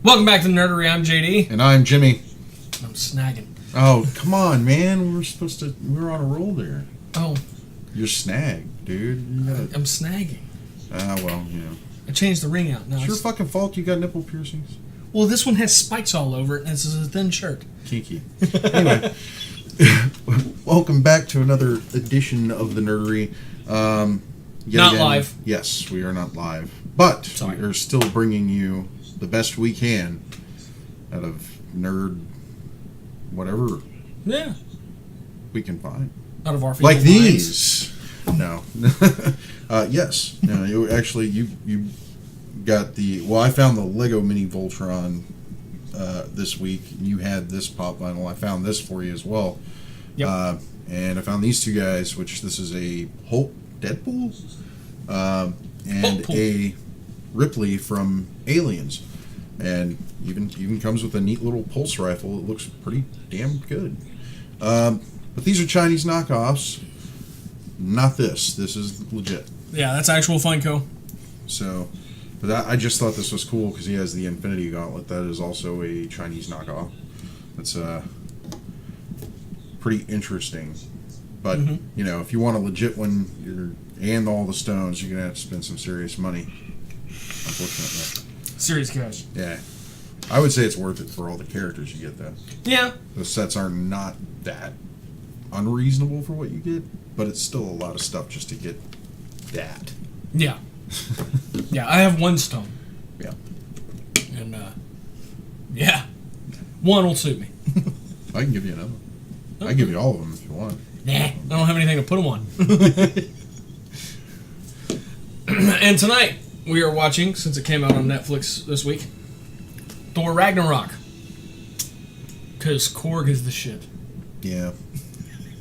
Welcome back to Nerdery. I'm JD. And I'm Jimmy. I'm snagging. Oh, come on, man. We were on a roll there. Oh. You're snagged, dude. I'm snagging. Well, you know. I changed the ring out. No, It's your fucking fault you got nipple piercings. Well, this one has spikes all over it, and this is a thin shirt. Kinky. Anyway. Welcome back to another edition of the Nerdery. Not live. Yes, we are not live. But Sorry. we are still bringing you the best we can out of nerd whatever we can find. Out of our feeble Like minds. these. No. Yes. No, you got the... Well, I found the Lego Mini Voltron this week. You had this pop vinyl. I found this for you as well. Yep. And I found these two guys, which this is a Hulk Deadpool and Hulkpool. a Ripley from Aliens. And even comes with a neat little pulse rifle. It looks pretty damn good. But these are Chinese knockoffs. Not this. This is legit. Yeah, that's actual Funko. So, but I just thought this was cool because he has the Infinity Gauntlet. That is also a Chinese knockoff. That's pretty interesting. But you know, if you want a legit one, and all the stones, you're gonna have to spend some serious money. Unfortunately. Serious cash. Yeah. I would say it's worth it for all the characters you get, though. Yeah. The sets are not that unreasonable for what you get, but it's still a lot of stuff just to get that. Yeah. Yeah, I have one stone. Yeah. And, yeah. One will suit me. I can give you another. I can give you all of them if you want. Nah, I don't have anything to put them on. And tonight, we are watching, since it came out on Netflix this week, Thor Ragnarok. Because Korg is the shit. Yeah.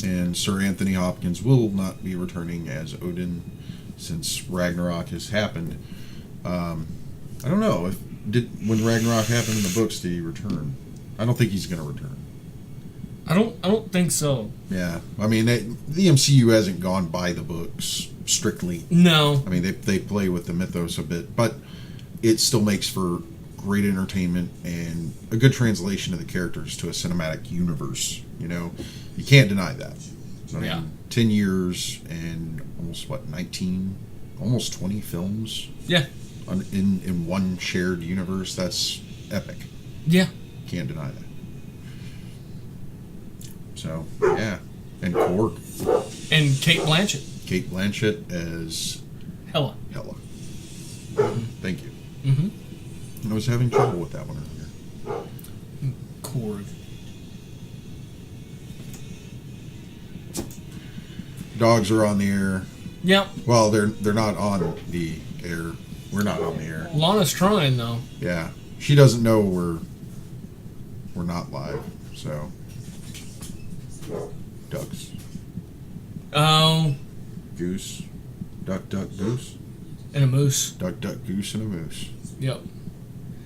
And Sir Anthony Hopkins will not be returning as Odin since Ragnarok has happened. I don't know. When Ragnarok happened in the books, did he return? I don't think he's going to return. I don't think so. Yeah. I mean, the MCU hasn't gone by the books strictly. No. I mean, they play with the mythos a bit, but it still makes for great entertainment and a good translation of the characters to a cinematic universe. You know, you can't deny that. I mean, 10 years and almost, 19, almost 20 films? Yeah. In one shared universe. That's epic. Yeah. Can't deny that. So, yeah. And Korg. And Kate Blanchett. Kate Blanchett as Hela. Thank you. Mm-hmm. I was having trouble with that one earlier. Korg. Dogs are on the air. Yep. Well, they're not on the air. We're not on the air. Lana's trying, though. Yeah. She doesn't know we're not live, so... Ducks. Oh. Goose. Duck, duck, goose. And a moose. Duck, duck, goose, and a moose. Yep.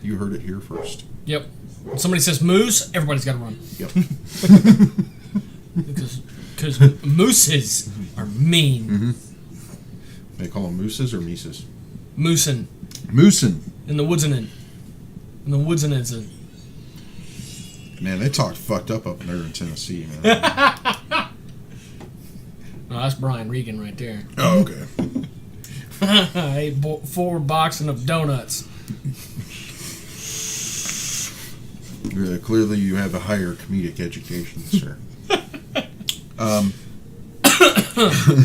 You heard it here first. Yep. When somebody says moose, everybody's got to run. Yep. Because mooses are mean. Mm-hmm. They call them mooses or mises? Moosin'. Moosin'. In the woods and in the woods and in. Man, they talked fucked up there in Tennessee, man. No, that's Brian Regan right there. Oh, okay. I ate 4 boxing of donuts. Clearly, you have a higher comedic education, sir.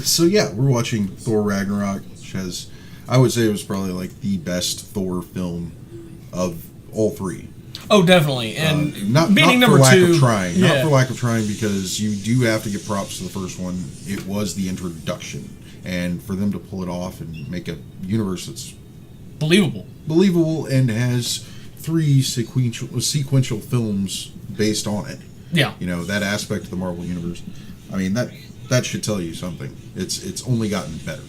So yeah, we're watching Thor Ragnarok, which has, I would say, it was probably like the best Thor film of all three. Oh, definitely, and not beating for number lack 2. of trying, yeah. not for lack of trying, because you do have to give props to the first one. It was the introduction, and for them to pull it off and make a universe that's believable and has 3 sequential films based on it. Yeah. You know, that aspect of the Marvel universe. I mean, that should tell you something. It's only gotten better.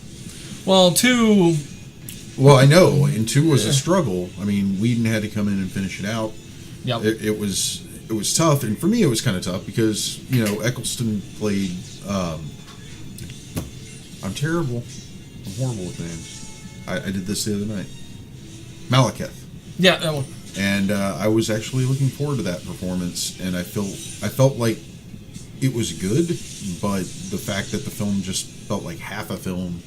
Well, 2. Well, I know, and 2 was a struggle. I mean, Whedon had to come in and finish it out. Yep. It was tough, and for me, it was kind of tough because Eccleston played. I'm terrible. I'm horrible with names. I did this the other night. Malekith. Yeah, that one. And I was actually looking forward to that performance, and I felt like it was good, but the fact that the film just felt like half a film,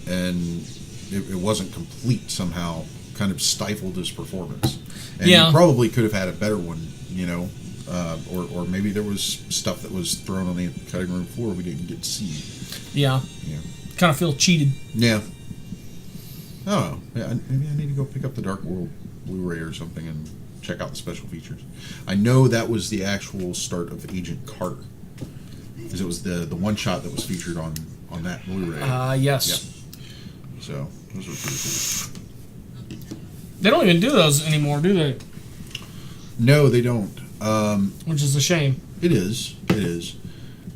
and it wasn't complete somehow, kind of stifled his performance. And Yeah. he probably could have had a better one, or maybe there was stuff that was thrown on the cutting room floor we didn't get to see. Yeah. Yeah. Kind of feel cheated. Yeah. I don't know. Yeah, maybe I need to go pick up the Dark World Blu-ray or something and check out the special features. I know that was the actual start of Agent Carter, because it was the one shot that was featured on that Blu-ray. Yes. Yeah. So those are pretty cool. They don't even do those anymore, do they? No, they don't. Which is a shame. It is. It is.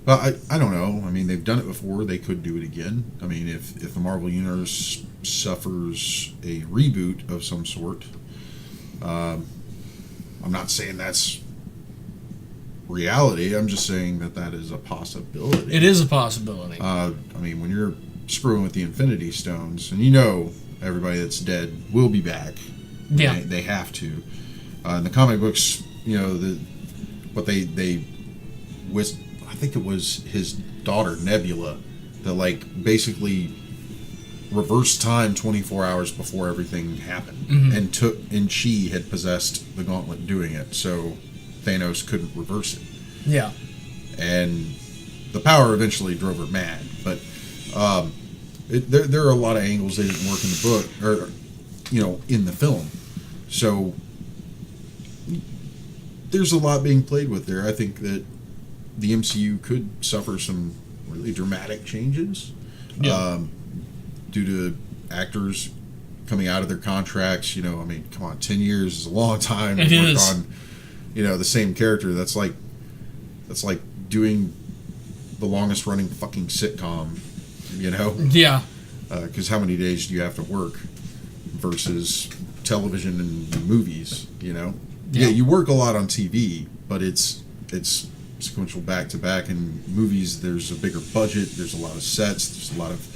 But I don't know. I mean, they've done it before. They could do it again. I mean, if the Marvel Universe suffers a reboot of some sort, I'm not saying that's reality. I'm just saying that is a possibility. It is a possibility. I mean, when you're screwing with the Infinity Stones, and everybody that's dead will be back. Yeah. They have to. In the comic books, what they with, I think it was his daughter Nebula, that basically reversed time 24 hours before everything happened, and she had possessed the gauntlet doing it, so Thanos couldn't reverse it. Yeah. And the power eventually drove her mad, but there are a lot of angles that didn't work in the book, or in the film. So there's a lot being played with there. I think that the MCU could suffer some really dramatic changes due to actors coming out of their contracts. I mean, come on, 10 years is a long time to work on the same character. That's like doing the longest running fucking sitcom, Yeah. because how many days do you have to work versus television and movies? Yeah, you work a lot on TV, but it's sequential back to back. And movies, there's a bigger budget, there's a lot of sets, there's a lot of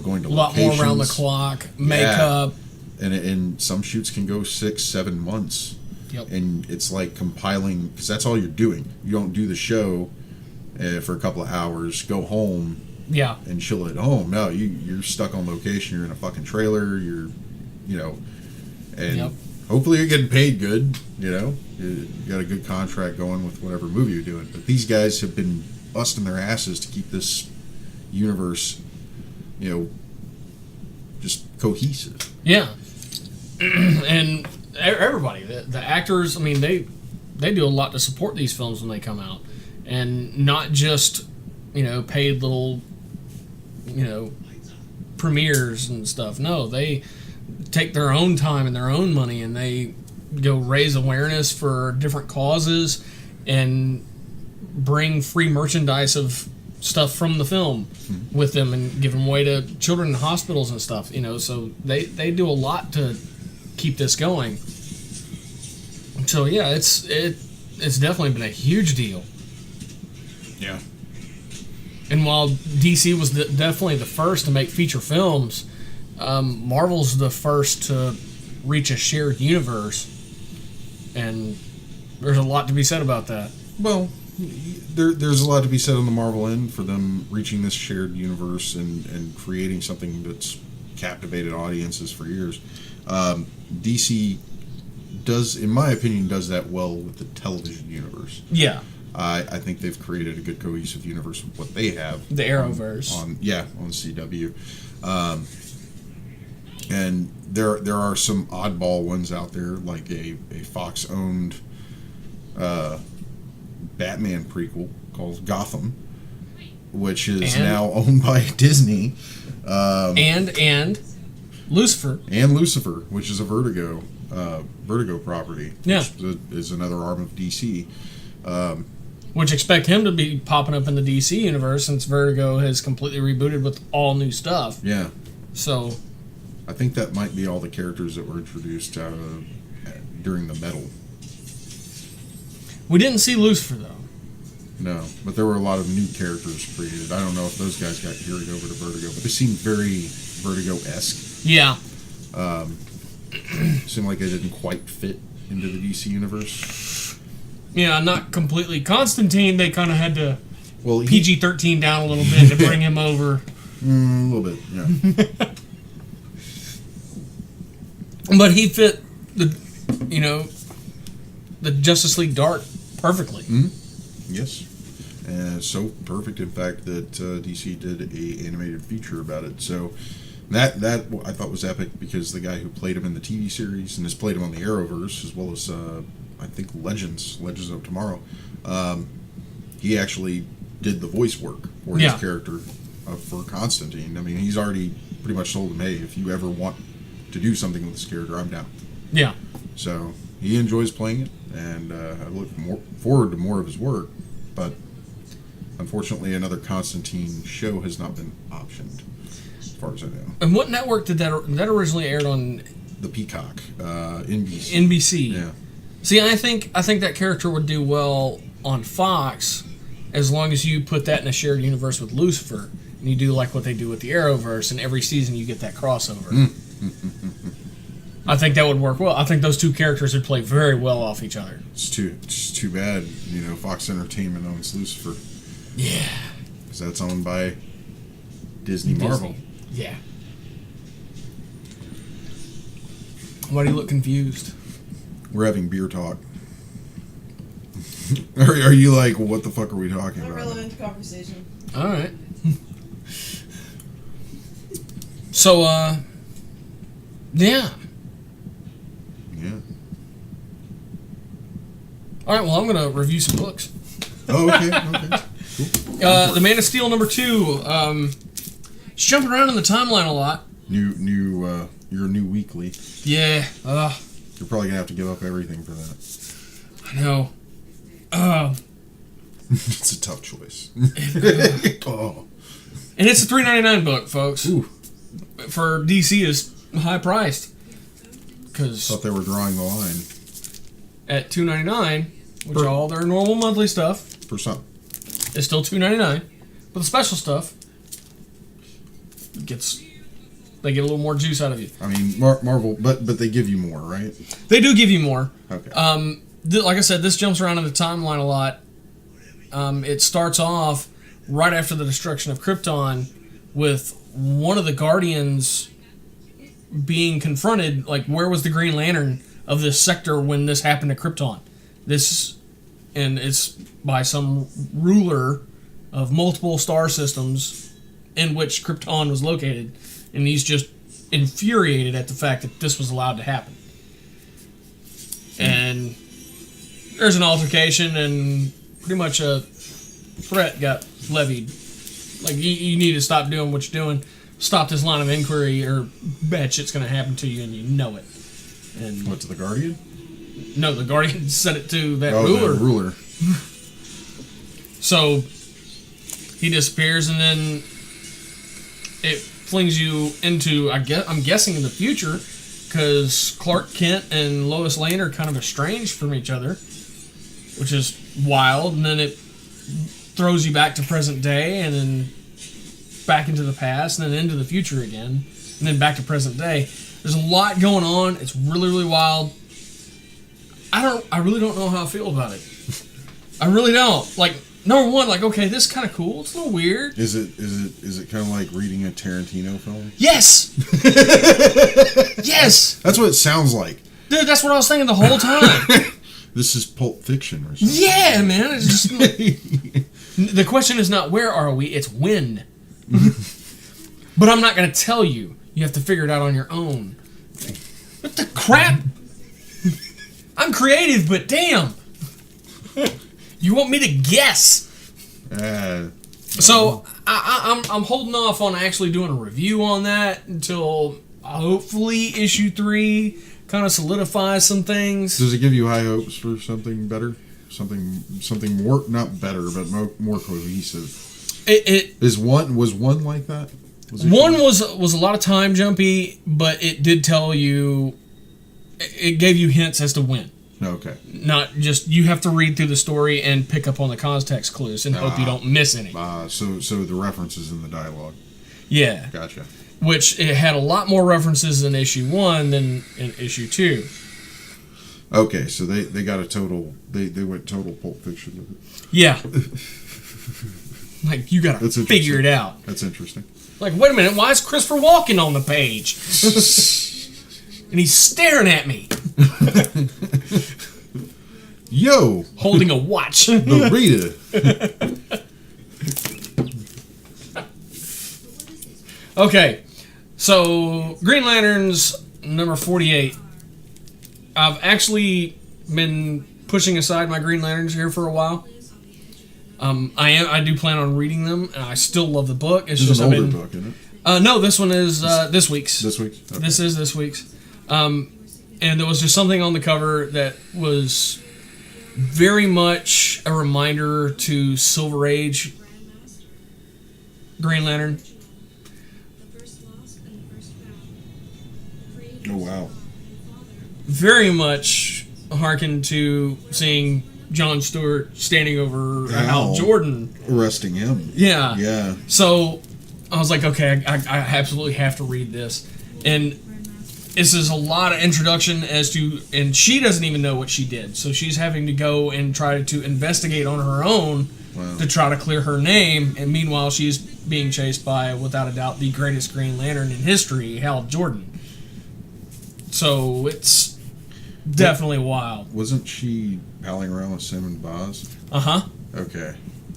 going to a lot locations. more around the clock, makeup. Yeah. And some shoots can go 6-7 months. Yep. And it's like compiling, because that's all you're doing. You don't do the show for a couple of hours, go home, Yeah. and chill at home. No, you're stuck on location. You're in a fucking trailer. You're, and Yep. hopefully you're getting paid good. You got a good contract going with whatever movie you're doing. But these guys have been busting their asses to keep this universe, just cohesive. Yeah. And everybody, the actors, I mean, they do a lot to support these films when they come out, and not just paid little premieres and stuff. No, they take their own time and their own money, and they go raise awareness for different causes and bring free merchandise of stuff from the film with them and give them away to children in hospitals and stuff. So they do a lot to keep this going. So yeah, it's definitely been a huge deal. Yeah. And while DC was definitely the first to make feature films, Marvel's the first to reach a shared universe, and there's a lot to be said about that. Well, there's a lot to be said on the Marvel end for them reaching this shared universe and creating something that's captivated audiences for years. DC does, in my opinion, does that well with the television universe. Yeah. I think they've created a good cohesive universe with what they have. The Arrowverse. On CW. And there are some oddball ones out there, like a Fox-owned Batman prequel called Gotham, which is now owned by Disney. And Lucifer. And Lucifer, which is a Vertigo property. Yeah. Which is another arm of DC. Which expect him to be popping up in the DC universe, since Vertigo has completely rebooted with all new stuff. Yeah. So I think that might be all the characters that were introduced during the Metal. we didn't see Lucifer though. No, but there were a lot of new characters created. I don't know if those guys got carried over to Vertigo, but they seemed very Vertigo-esque. Yeah. Seemed like they didn't quite fit into the DC universe. Yeah, not completely. Constantine, they kind of had to Well, PG-13 down a little bit to bring him over. a little bit, yeah. But he fit the Justice League Dark perfectly. Yes. So perfect, in fact, that DC did a animated feature about it. So that I thought was epic because the guy who played him in the TV series and has played him on the Arrowverse, as well as I think Legends of Tomorrow, he actually did the voice work for his character for Constantine. I mean, he's already pretty much told him, hey, if you ever want to do something with this character, I'm down. Yeah. So he enjoys playing it, and I look forward to more of his work. But unfortunately, another Constantine show has not been optioned, as far as I know. And what network did that originally aired on? The Peacock, NBC. NBC. Yeah. See, I think that character would do well on Fox, as long as you put that in a shared universe with Lucifer, and you do like what they do with the Arrowverse, and every season you get that crossover. I think that would work well. I think those two characters would play very well off each other. It's too bad, Fox Entertainment owns Lucifer. Yeah. Because that's owned by Disney Marvel. Yeah. Why do you look confused? We're having beer talk. Are you like, what the fuck are we talking about? Irrelevant conversation. All right. So, yeah. Yeah. All right, well, I'm going to review some books. Oh, okay. Cool. The Man of Steel #2. It's jumping around in the timeline a lot. Your new weekly. Yeah. You're probably gonna have to give up everything for that. I know. It's a tough choice. Oh. And it's a $3.99 book, folks. Ooh. For DC is high priced. Because Thought they were drawing the line. at $2.99, which all their normal monthly stuff For some. is still $2.99, but the special stuff they get a little more juice out of you. I mean, Marvel, but they give you more, right? They do give you more. Okay. Like I said, this jumps around in the timeline a lot. It starts off right after the destruction of Krypton with one of the Guardians being confronted, like, where was the Green Lantern of this sector when this happened to Krypton? And it's by some ruler of multiple star systems in which Krypton was located, and he's just infuriated at the fact that this was allowed to happen. And there's an altercation, and pretty much a threat got levied. Like, you need to stop doing what you're doing, stop this line of inquiry, or bad shit's going to happen to you, and you know it. And What, to the Guardian? no, the Guardian sent it to that ruler. ruler. The ruler. So he disappears, and then it flings you into, I'm guessing, in the future, because Clark Kent and Lois Lane are kind of estranged from each other, which is wild. And then it throws you back to present day, and then back into the past, and then into the future again, and then back to present day. There's a lot going on. It's really, really wild. I really don't know how I feel about it. I really don't. Like, number one, like, okay, this is kind of cool. It's a little weird. Is it kind of like reading a Tarantino film? Yes. Yes. That's what it sounds like. Dude, that's what I was thinking the whole time. This is Pulp Fiction or something. Yeah, man. It's just the question is not where are we, it's when. But I'm not going to tell you. You have to figure it out on your own. What the crap? I'm creative, but damn. You want me to guess? So I'm holding off on actually doing a review on that until hopefully issue 3 kind of solidifies some things. Does it give you high hopes for something better? Something more, not better, but more cohesive? Was one like that? One was a lot of time jumpy, but it did tell you, it gave you hints as to when. Okay. Not just, you have to read through the story and pick up on the context clues and hope you don't miss any. So the references in the dialogue. Yeah. Gotcha. Which it had a lot more references in issue 1 than in issue 2. Okay, so they got a total. They went total Pulp Fiction with it. Yeah. Like, you gotta That's figure it out. That's interesting. Like, wait a minute, why is Christopher Walken on the page? And he's staring at me, Yo, holding a watch. the Rita. Okay, so Green Lanterns number 48. I've actually been pushing aside my Green Lanterns here for a while. I do plan on reading them, and I still love the book. It's This is just an I've older been, book, isn't it? No, this one is this week's. This week. Okay. This is this week's. And there was just something on the cover that was very much a reminder to Silver Age Green Lantern. Oh wow. Very much hearkened to seeing John Stewart standing over Hal Jordan. Arresting him. Yeah. Yeah. So I was like, okay, I absolutely have to read this. And this is a lot of introduction as to, and she doesn't even know what she did. So she's having to go and try to investigate on her own to try to clear her name. And meanwhile, she's being chased by, without a doubt, the greatest Green Lantern in history, Hal Jordan. So it's definitely wild. Wasn't she palling around with Simon Baz? Uh-huh. Okay.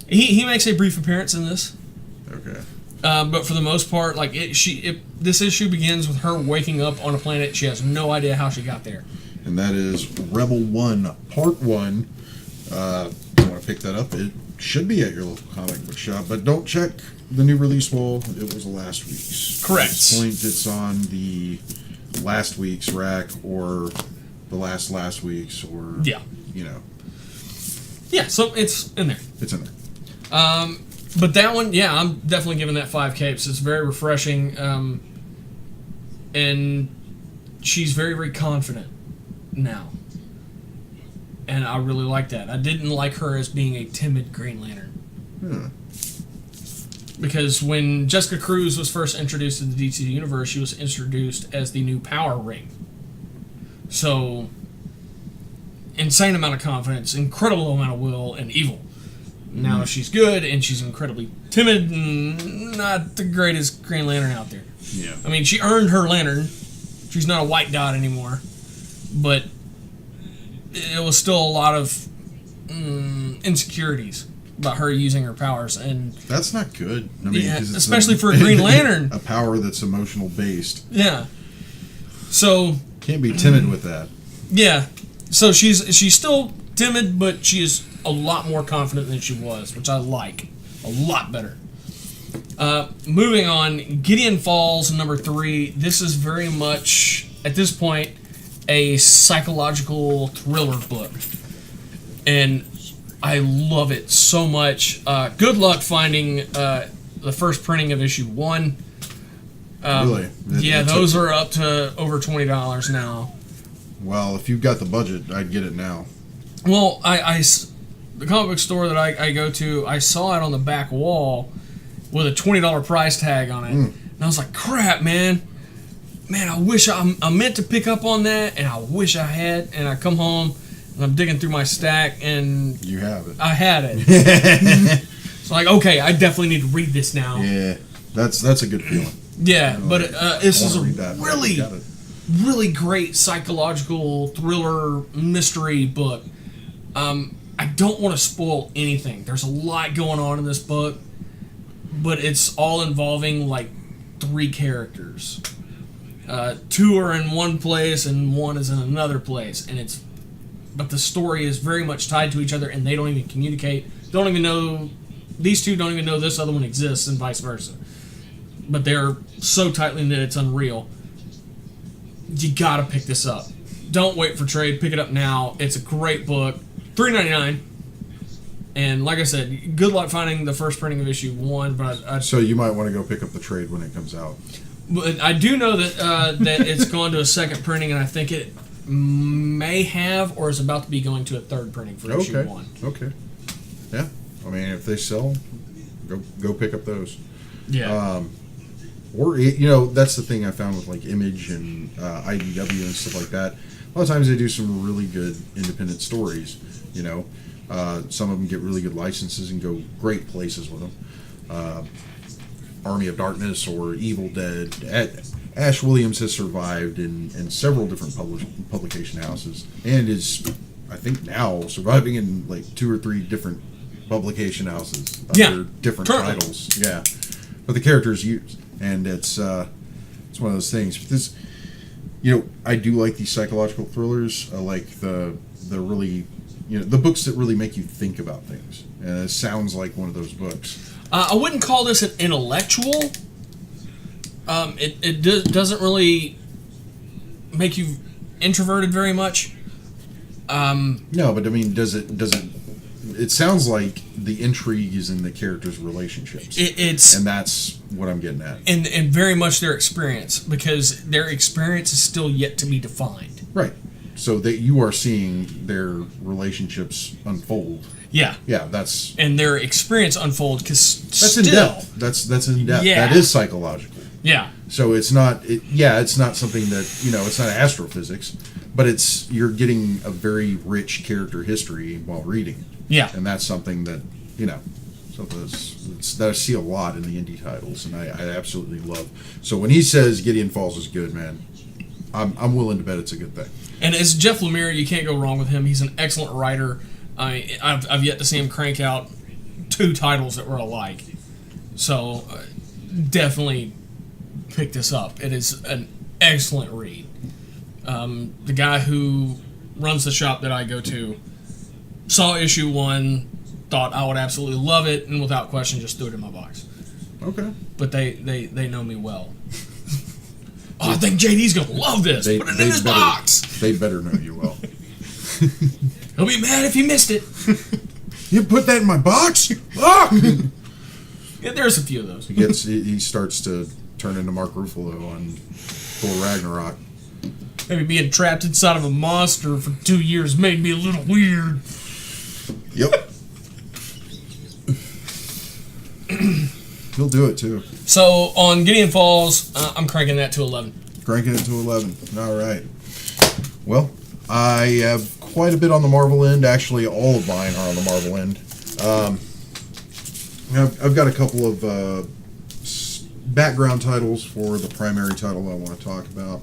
He makes a brief appearance in this. Okay. But for the most part, like this issue begins with her waking up on a planet. She has no idea how she got there. And that is Rebel 1, Part 1. You want to pick that up? It should be at your local comic book shop, but don't check the new release wall. It was last week's. Correct. At this point, it's on the last week's rack or the last week's or, Yeah. you know. Yeah, so it's in there. It's in there. But that one, yeah, I'm definitely giving that 5 capes. It's very refreshing. And she's very, very confident now. And I really like that. I didn't like her as being a timid Green Lantern. Because when Jessica Cruz was first introduced to the DC Universe, she was introduced as the new Power Ring. So, insane amount of confidence, incredible amount of will, and evil. Now she's good, and she's incredibly timid, and not the greatest Green Lantern out there. Yeah. I mean, she earned her lantern. She's not a white dot anymore. But it was still a lot of insecurities about her using her powers. And that's not good. I mean, yeah, 'cause it's especially for a Green Lantern. A power that's emotional based. Yeah. So Can't be timid with that. yeah. So she's still timid, but she is a lot more confident than she was, which I like. A lot better. Moving on, Gideon Falls, number 3. This is very much, at this point, a psychological thriller book. And I love it so much. Good luck finding the first printing of issue 1. Really? Yeah, those are up to over $20 now. Well, if you've got the budget, I'd get it now. Well, the comic book store that I go to, I saw it on the back wall with a $20 price tag on it. And I was like, crap, man. Man, I wish I meant to pick up on that, and I wish I had. And I come home, and I'm digging through my stack, and You have it. I had it. So, like, okay, I definitely need to read this now. Yeah, that's a good feeling. Yeah, but this is a Really really great psychological thriller mystery book. I don't want to spoil anything. There's a lot going on in this book, but it's all involving like 3 characters. 2 are in one place and 1 is in another place, but the story is very much tied to each other, and they don't even communicate. These 2 don't even know this other one exists, and vice versa. But they're so tightly knit, it's unreal. You gotta pick this up. Don't wait for trade. Pick it up now. It's a great book. $3.99. And like I said, good luck finding the first printing of issue 1. But So you might want to go pick up the trade when it comes out. But I do know that that it's gone to a second printing, and I think it may have or is about to be going to a third printing for issue 1. Okay. Yeah. I mean, if they sell, go pick up those. Yeah. Or that's the thing I found with like Image and IDW and stuff like that. a lot of times they do some really good independent stories. You know, some of them get really good licenses and go great places with them. Army of Darkness or Evil Dead. Ash Williams has survived in several different publication houses and is, I think, now surviving in like 2 or 3 different publication houses under different titles. Yeah, but the characters used, and it's one of those things. But this, you know, I do like these psychological thrillers. I like the really, you know, the books that really make you think about things. And it sounds like one of those books. I wouldn't call this an intellectual. It doesn't really make you introverted very much. No, but I mean, does it? It sounds like the intrigue is in the characters' relationships. And that's what I'm getting at. And very much their experience, because their experience is still yet to be defined. Right. So that you are seeing their relationships unfold. Yeah. Yeah, that's... And their experience unfold, because that's in depth. That's in depth. Yeah. That is psychological. Yeah. So it's not... it's not something that, you know, it's not astrophysics, but you're getting a very rich character history while reading. Yeah. And that's something that, you know, that I see a lot in the indie titles, and I absolutely love. So when he says Gideon Falls is good, man, I'm willing to bet it's a good thing. And as Jeff Lemire, you can't go wrong with him. He's an excellent writer. I've yet to see him crank out 2 titles that were alike. So definitely pick this up. It is an excellent read. The guy who runs the shop that I go to saw issue 1, thought I would absolutely love it, and without question just threw it in my box. Okay. But they know me well. I think JD's going to love this. Put it in his box. They better know you well. He'll be mad if he missed it. You put that in my box? Ah! Yeah, there's a few of those. He starts to turn into Mark Ruffalo on Thor Ragnarok. Maybe being trapped inside of a monster for 2 years made me a little weird. Yep. He'll do it too. So on Gideon Falls, I'm cranking that to 11. Cranking it to 11. All right. Well, I have quite a bit on the Marvel end. Actually, all of mine are on the Marvel end. I've got a couple of background titles for the primary title I want to talk about,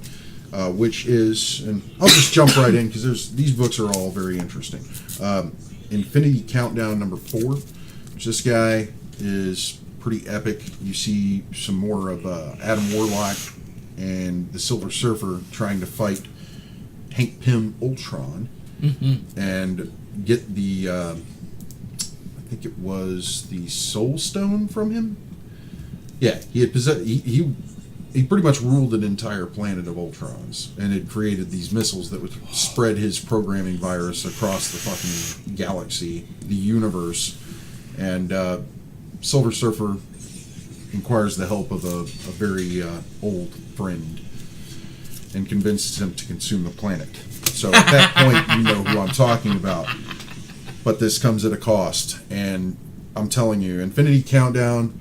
which is, and I'll just jump right in because these books are all very interesting. Infinity Countdown number 4, which this guy is pretty epic. You see some more of Adam Warlock and the Silver Surfer trying to fight Hank Pym Ultron, and get the I think it was the Soul Stone from him. Yeah, he had he pretty much ruled an entire planet of Ultrons, and had created these missiles that would spread his programming virus across the fucking galaxy, the universe. And Silver Surfer inquires the help of a very old friend and convinces him to consume the planet. So at that point, you know who I'm talking about. But this comes at a cost, and I'm telling you, Infinity Countdown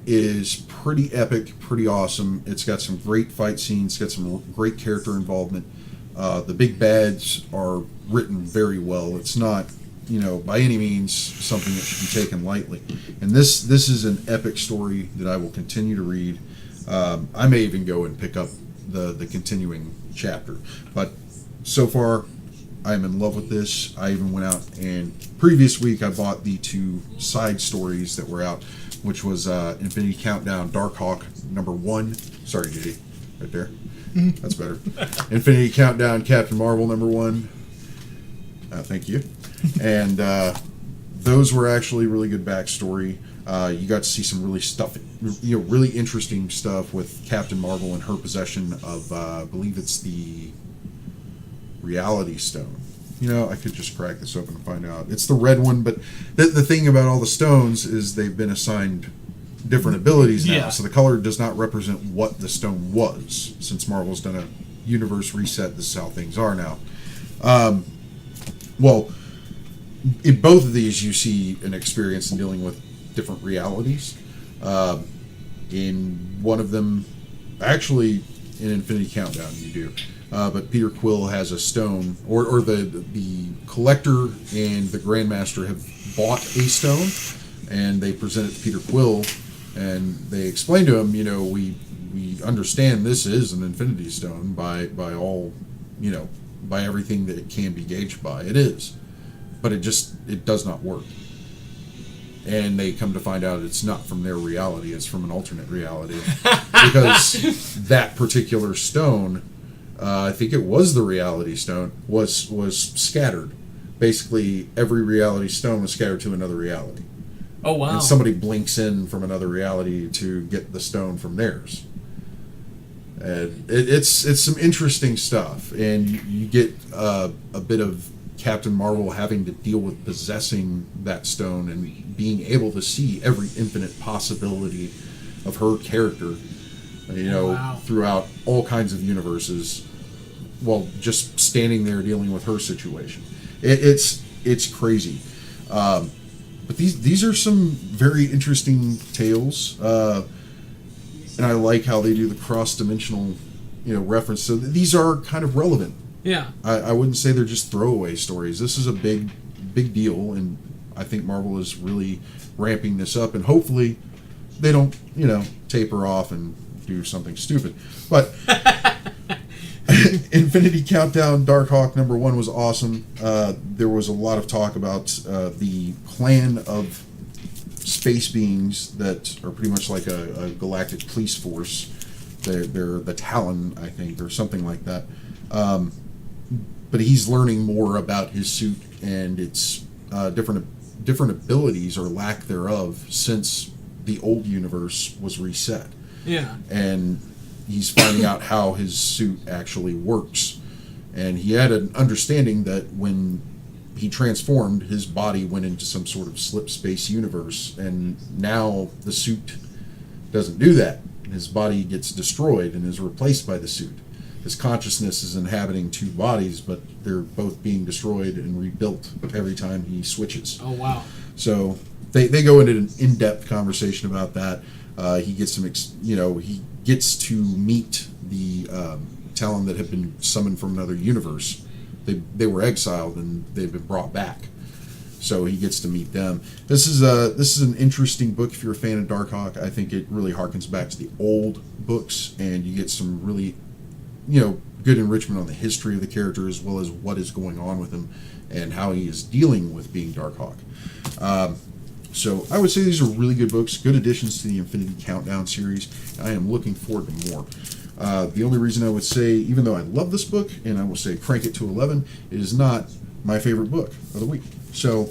is pretty epic, pretty awesome. It's got some great fight scenes, it's got some great character involvement. The big bads are written very well. It's not, you know, by any means something that should be taken lightly. And this is an epic story that I will continue to read. I may even go and pick up the continuing chapter. But so far, I'm in love with this. I even went out and previous week I bought the 2 side stories that were out, which was Infinity Countdown Darkhawk number 1. Sorry, JD. Right there. That's better. Infinity Countdown Captain Marvel number 1. Thank you. And those were actually really good backstory. You got to see some really interesting stuff with Captain Marvel and her possession of, I believe it's the Reality Stone. You know, I could just crack this open and find out. It's the red one, but the thing about all the stones is they've been assigned different abilities now. Yeah. So the color does not represent what the stone was. Since Marvel's done a universe reset, this is how things are now. Well, in both of these, you see an experience in dealing with different realities. In one of them, actually, in Infinity Countdown, you do. but Peter Quill has a stone, or the collector and the Grandmaster have bought a stone, and they present it to Peter Quill, and they explain to him, we understand this is an Infinity Stone by all, by everything that it can be gauged by. It is, but it does not work. And they come to find out it's not from their reality; it's from an alternate reality, because that particular stone, I think it was the Reality Stone, was scattered. Basically, every Reality Stone was scattered to another reality. Oh, wow. And somebody blinks in from another reality to get the stone from theirs. And it's some interesting stuff. And you get a bit of Captain Marvel having to deal with possessing that stone and being able to see every infinite possibility of her character, Wow. throughout all kinds of universes, while just standing there dealing with her situation. It's crazy. But these are some very interesting tales, and I like how they do the cross-dimensional, reference. So these are kind of relevant. Yeah. I wouldn't say they're just throwaway stories. This is a big deal, and I think Marvel is really ramping this up, and hopefully they don't, taper off and do something stupid. But Infinity Countdown Darkhawk #1 was awesome. There was a lot of talk about the clan of space beings that are pretty much like a galactic police force. They're the Talon, I think, or something like that. But he's learning more about his suit and its different abilities or lack thereof since the old universe was reset. Yeah. And he's finding out how his suit actually works. And he had an understanding that when he transformed, his body went into some sort of slip space universe, and now the suit doesn't do that. His body gets destroyed and is replaced by the suit. His consciousness is inhabiting two bodies, but they're both being destroyed and rebuilt every time he switches. Oh, wow. So they go into an in-depth conversation about that. He gets he gets to meet the Talon that have been summoned from another universe. They were exiled and they've been brought back. So he gets to meet them. This is an interesting book if you're a fan of Darkhawk. I think it really harkens back to the old books, and you get some really, good enrichment on the history of the character as well as what is going on with him and how he is dealing with being Darkhawk. So I would say these are really good books, good additions to the Infinity Countdown series. I am looking forward to more. The only reason I would say, even though I love this book, and I will say crank it to 11, it is not my favorite book of the week. So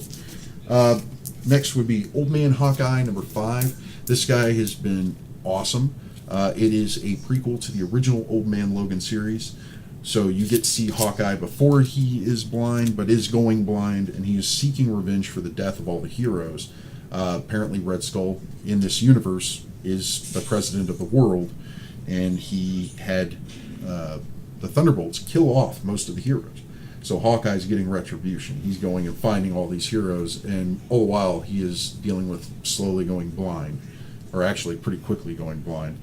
next would be Old Man Hawkeye #5. This guy has been awesome. It is a prequel to the original Old Man Logan series. So you get to see Hawkeye before he is blind, but is going blind, and he is seeking revenge for the death of all the heroes. Apparently Red Skull in this universe is the president of the world, and he had the Thunderbolts kill off most of the heroes. So Hawkeye's getting retribution. He's going and finding all these heroes, and all the while he is dealing with slowly going blind, or actually pretty quickly going blind.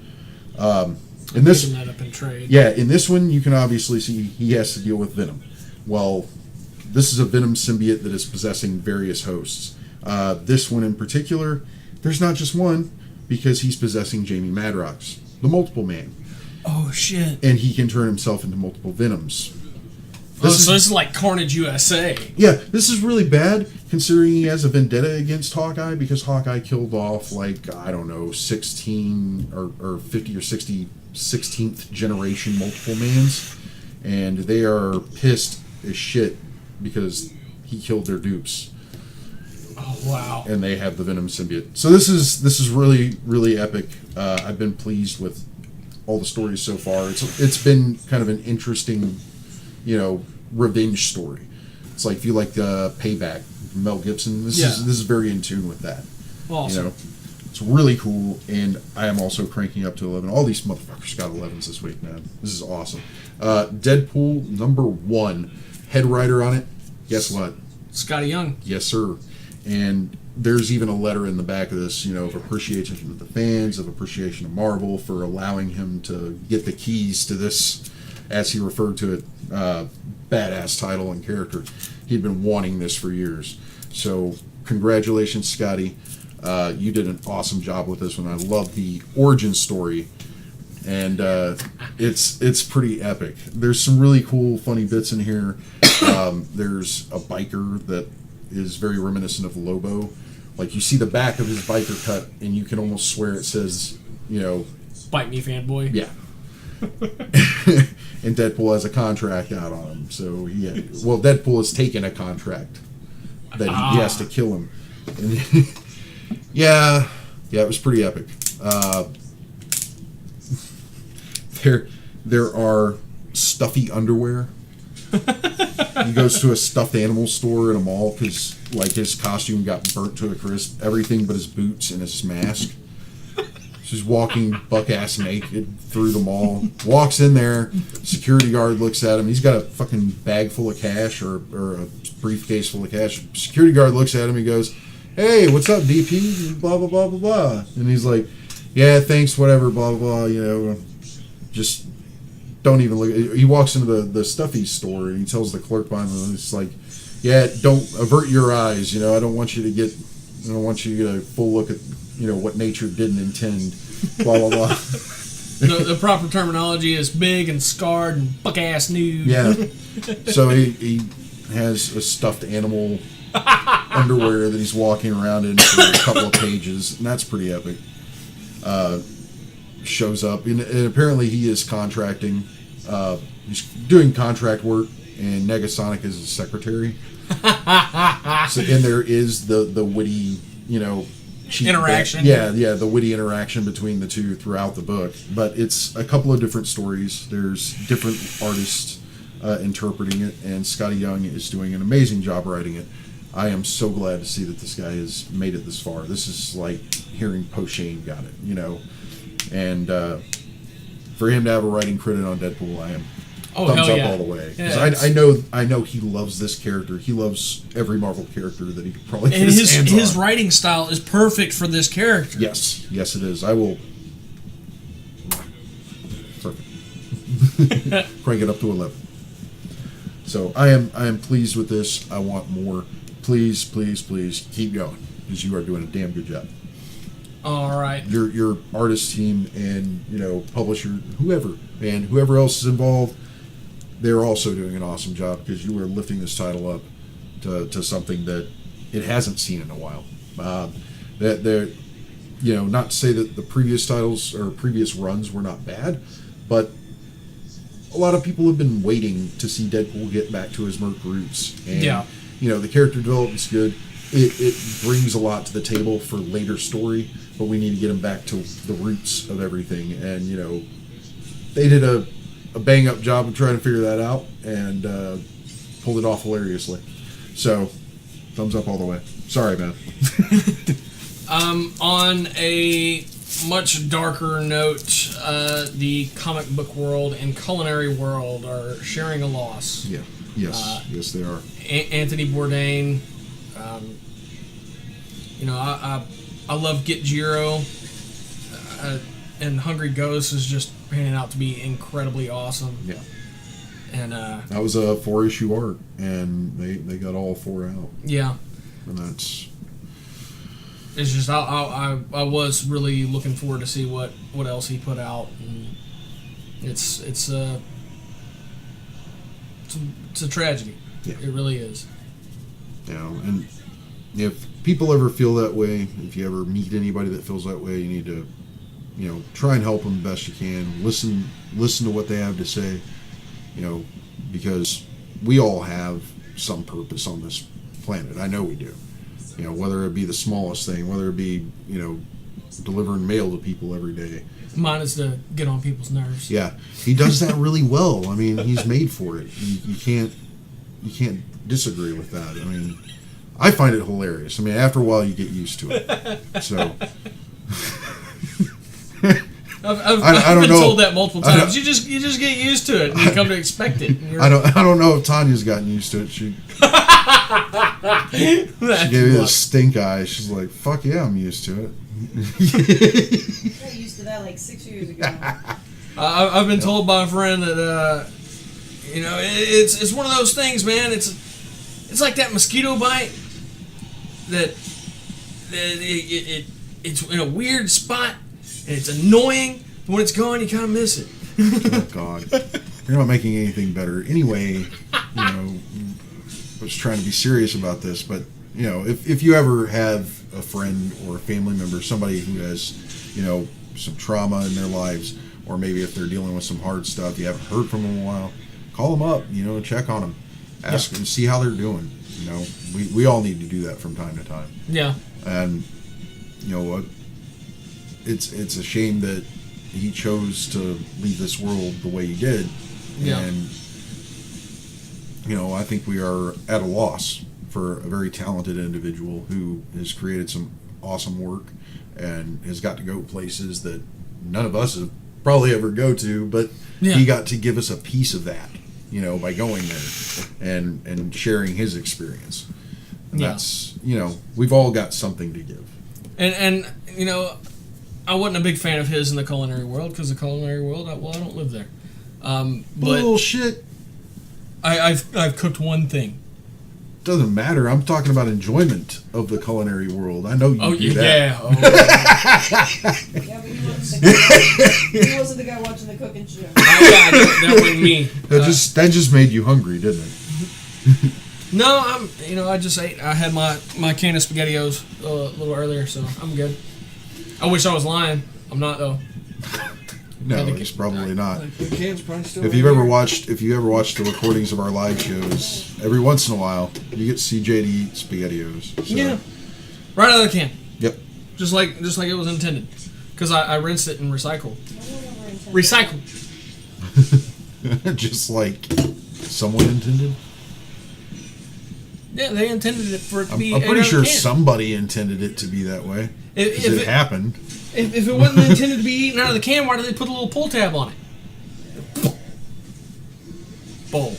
In this, Picking that up in trade. yeah, in this one you can obviously see he has to deal with Venom. Well, this is a Venom symbiote that is possessing various hosts. This one in particular, there's not just one, because he's possessing Jamie Madrox, the Multiple Man, Oh, shit. and he can turn himself into multiple Venoms. So this is like Carnage USA. Yeah, this is really bad considering he has a vendetta against Hawkeye, because Hawkeye killed off 16 or 50 or 60 16th generation Multiple Mans, and they are pissed as shit because he killed their dupes. Oh, wow. And they have the Venom symbiote. So this is really, really epic. I've been pleased with all the stories so far. It's been kind of an interesting, revenge story. It's like, if you like Payback, Mel Gibson, this is very in tune with that. Awesome. It's really cool, and I am also cranking up to 11. All these motherfuckers got 11s this week, man. This is awesome. Deadpool #1, head writer on it. Guess what? Scotty Young. Yes, sir. And there's even a letter in the back of this, of appreciation to the fans, of appreciation to Marvel for allowing him to get the keys to this as he referred to it, badass title and character. He'd been wanting this for years. So congratulations, Scotty. You did an awesome job with this one. I love the origin story, and it's pretty epic. There's some really cool, funny bits in here. There's a biker that is very reminiscent of Lobo. Like, you see the back of his biker cut, and you can almost swear it says, Bite me, fanboy. yeah. And Deadpool has a contract out on him. So, Deadpool has taken a contract that he has to kill him. And yeah, it was pretty epic. There are stuffy underwear. He goes to a stuffed animal store in a mall because, like, his costume got burnt to a crisp. Everything but his boots and his mask. He's walking buck-ass naked through the mall. Walks in there. Security guard looks at him. He's got a fucking bag full of cash or a briefcase full of cash. Security guard looks at him. He goes, "Hey, what's up, DP?" Blah, blah, blah, blah, blah. And he's like, "Yeah, thanks, whatever, blah, blah, blah." Just don't even look. He walks into the Stuffy store and he tells the clerk behind him, it's like, "Yeah, don't avert your eyes. I don't want you to get a full look at, what nature didn't intend." Blah, blah, blah. The proper terminology is big and scarred and buck-ass nude. Yeah. So he has a stuffed animal underwear that he's walking around in for a couple of pages, and that's pretty epic. Shows up, and apparently he is contracting. He's doing contract work, and Negasonic is his secretary. And there is the witty, interaction. The witty interaction between the two throughout the book. But it's a couple of different stories. There's different artists interpreting it, and Scotty Young is doing an amazing job writing it. I am so glad to see that this guy has made it this far. This is like hearing Poshane got it, and for him to have a writing credit on Deadpool, I am thumbs up all the way. Because I know he loves this character. He loves every Marvel character that he could probably get his hands on. His writing style is perfect for this character. Yes, it is. I will. Perfect. Crank it up to 11. So I am pleased with this. I want more. Please, please, please keep going, because you are doing a damn good job. All right. Your artist team and publisher, whoever else is involved, they're also doing an awesome job, because you are lifting this title up to something that it hasn't seen in a while. That they're, not to say that the previous titles or previous runs were not bad, but a lot of people have been waiting to see Deadpool get back to his Merc roots, and the character development's good. It brings a lot to the table for later story, but we need to get him back to the roots of everything. And, they did a bang-up job of trying to figure that out, and pulled it off hilariously. So, thumbs up all the way. Sorry, man. On a much darker note, the comic book world and culinary world are sharing a loss. Yeah. Yes, they are. Anthony Bourdain. I love Get Jiro, and Hungry Ghost is just panning out to be incredibly awesome. Yeah. And that was a 4-issue arc, and they got all 4 out. Yeah. And that's. It's just I was really looking forward to see what else he put out. And it's a tragedy. Yeah. It really is. And if people ever feel that way, if you ever meet anybody that feels that way, you need to, try and help them the best you can. Listen to what they have to say, because we all have some purpose on this planet. I know we do. Whether it be the smallest thing, whether it be, delivering mail to people every day. Mine is to get on people's nerves. Yeah, he does that really well. I mean, he's made for it. You can't disagree with that. I mean, I find it hilarious. I mean, after a while, you get used to it. So, I've been told that multiple times. You just get used to it, and you come to expect it. I don't know if Tanya's gotten used to it. She gave me a stink eye. She's like, "Fuck yeah, I'm used to it." I got used to that like 6 years ago. I've been told by a friend that it's one of those things, man. It's like that mosquito bite that it's in a weird spot and it's annoying. But when it's gone, you kind of miss it. Oh God, you're not making anything better. Anyway, I was trying to be serious about this, but if you ever have a friend or a family member, somebody who has some trauma in their lives, or maybe if they're dealing with some hard stuff, you haven't heard from them in a while, call them up, check on them, ask them, see how they're doing. We all need to do that from time to time. Yeah. And it's a shame that he chose to leave this world the way he did. Yeah. And I think we are at a loss for a very talented individual who has created some awesome work and has got to go places that none of us have probably ever go to, but he got to give us a piece of that, by going there and sharing his experience. And that's, we've all got something to give. And I wasn't a big fan of his in the culinary world, because the culinary world, I don't live there. But bullshit. I've cooked one thing. Doesn't matter. I'm talking about enjoyment of the culinary world. I know you do that. Yeah. Yeah, but he wasn't the guy watching the cooking show. That wasn't me. That just made you hungry, didn't it? No, I just ate. I had my can of SpaghettiOs a little earlier, so I'm good. I wish I was lying. I'm not though. No, it's probably not. The can's probably still If you ever watched the recordings of our live shows, every once in a while you get to see JD eat SpaghettiOs. So. Yeah, right out of the can. Yep. Just like it was intended, because I rinsed it and recycled. Recycled. Just like someone intended. Yeah, they intended it for it to be. I'm pretty sure can. somebody intended it to be that way. If it happened. If it wasn't intended to be eaten out of the can, why did they put a little pull tab on it? Bowl.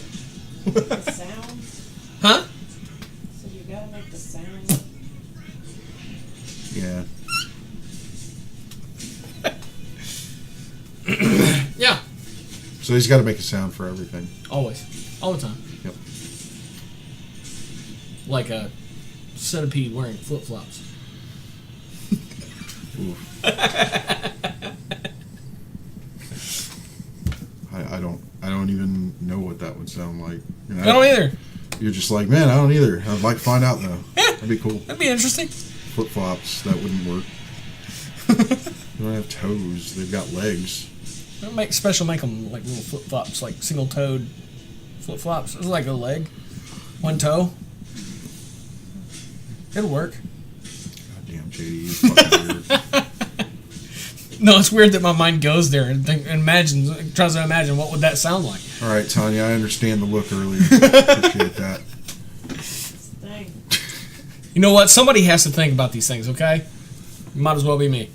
The sound. Huh? So you gotta make the sound. Yeah. Yeah. So he's got to make a sound for everything. Always. All the time. Yep. Like a centipede wearing flip-flops. I don't even know what that would sound like. I don't either. You're just like, man, I don't either. I'd like to find out though. That'd be cool. That'd be interesting. Flip flops, that wouldn't work. They don't have toes. They've got legs. Make them like little flip-flops, like single-toed flip-flops. It's like a leg, one toe. It'll work. Goddamn, JD, you fucking weird. No, it's weird that my mind goes there and tries to imagine what would that sound like. All right, Tanya, I understand the look earlier. Appreciate that. Dang. You know what? Somebody has to think about these things, okay? Might as well be me.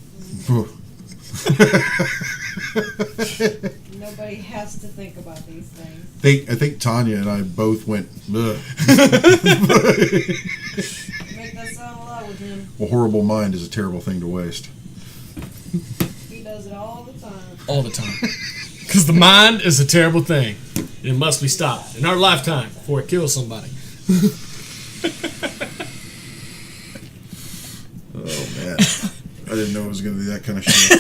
Nobody has to think about these things. I think Tanya and I both went, ugh. Make that sound a lot with him. A horrible mind is a terrible thing to waste. He does it all the time. All the time. Because the mind is a terrible thing. It must be stopped in our lifetime before it kills somebody. Oh, man. I didn't know it was going to be that kind of shit.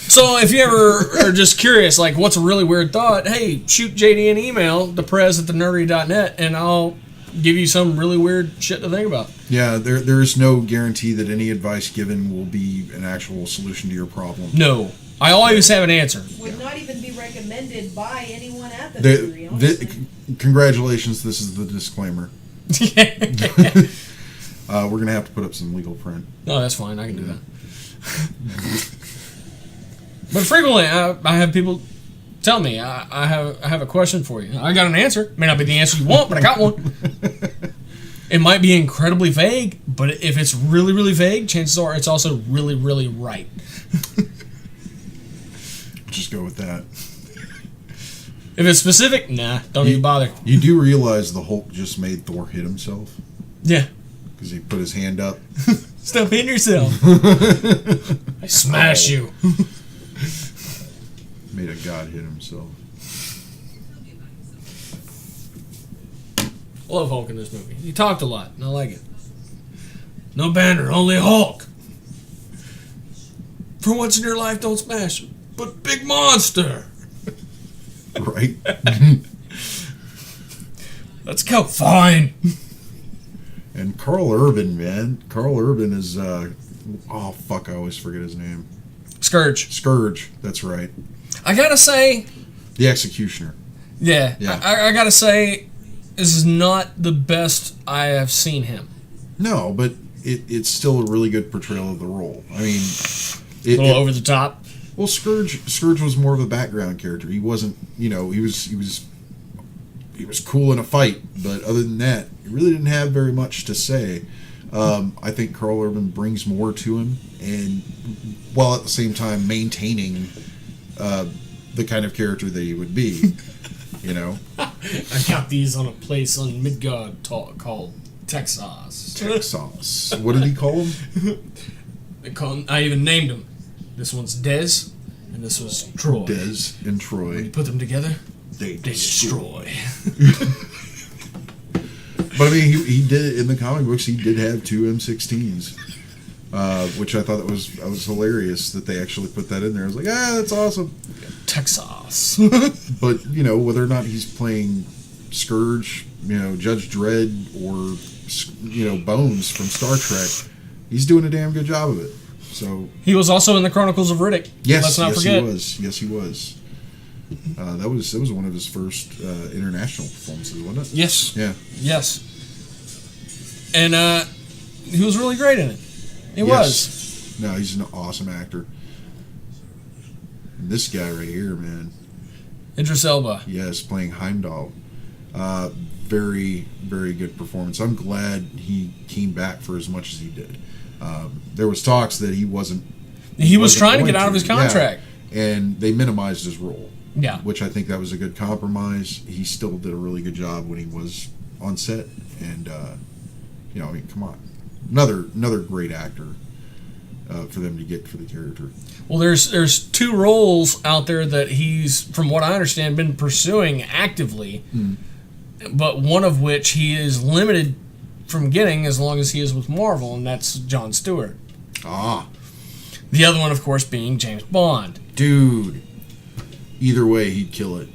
So if you ever are just curious, like, what's a really weird thought, hey, shoot JD an email, theprez@thenerdery.net, and I'll give you some really weird shit to think about. Yeah, there is no guarantee that any advice given will be an actual solution to your problem. No. I always have an answer. Would not even be recommended by anyone at the Nerdery, honestly. Congratulations, this is the disclaimer. We're going to have to put up some legal print. No, that's fine. I can do that. But frequently, I have people tell me, I have a question for you. I got an answer. May not be the answer you want, but I got one. It might be incredibly vague, but if it's really, really vague, chances are it's also really, really right. Just go with that. If it's specific, nah, don't even bother. You do realize the Hulk just made Thor hit himself? Yeah. Because he put his hand up. Stop hitting yourself. I smash you. Made a god hit himself. I love Hulk in this movie. He talked a lot, and I like it. No Banner, only Hulk. For once in your life, don't smash him. But big monster. Right? Let's go. Fine. And Carl Urban, man. Carl Urban is, oh, fuck, I always forget his name. Scourge. Scourge, that's right. I gotta say, The Executioner. yeah. I gotta say, this is not the best I have seen him. No, but it's still a really good portrayal of the role. I mean, A little over the top. well, Scourge was more of a background character. He wasn't, he was cool in a fight, but other than that, he really didn't have very much to say. I think Carl Urban brings more to him, and while at the same time maintaining the kind of character that he would be, I got these on a place on Midgard called Texas. Texas. What did he call him? I even named them. This one's Dez, and this was Troy. Dez and When you Troy. put them together, They they destroy. But I mean, he did in the comic books. He did have two M16s, which I thought that was hilarious that they actually put that in there. I was like, that's awesome. Texas. But whether or not he's playing Scourge, Judge Dredd, or Bones from Star Trek, he's doing a damn good job of it. So He was also in the Chronicles of Riddick. yes, Let's not yes forget. he was. Yes, he was. That was one of his first international performances, wasn't it? Yes. Yeah. Yes. And he was really great in it. He was. No, he's an awesome actor. And this guy right here, man. Idris Elba. Yes, playing Heimdall. Very, very good performance. I'm glad he came back for as much as he did. There was talks that he wasn't. He was wasn't trying to going get out of his Yeah. contract. And they minimized his role. Yeah. Which I think that was a good compromise. He still did a really good job when he was on set, and I mean, come on, another great actor for them to get for the character. Well, there's two roles out there that he's, from what I understand, been pursuing actively, but one of which he is limited from getting as long as he is with Marvel, and that's Jon Stewart. Ah, The other one, of course, being James Bond. dude. Either way, he'd kill it.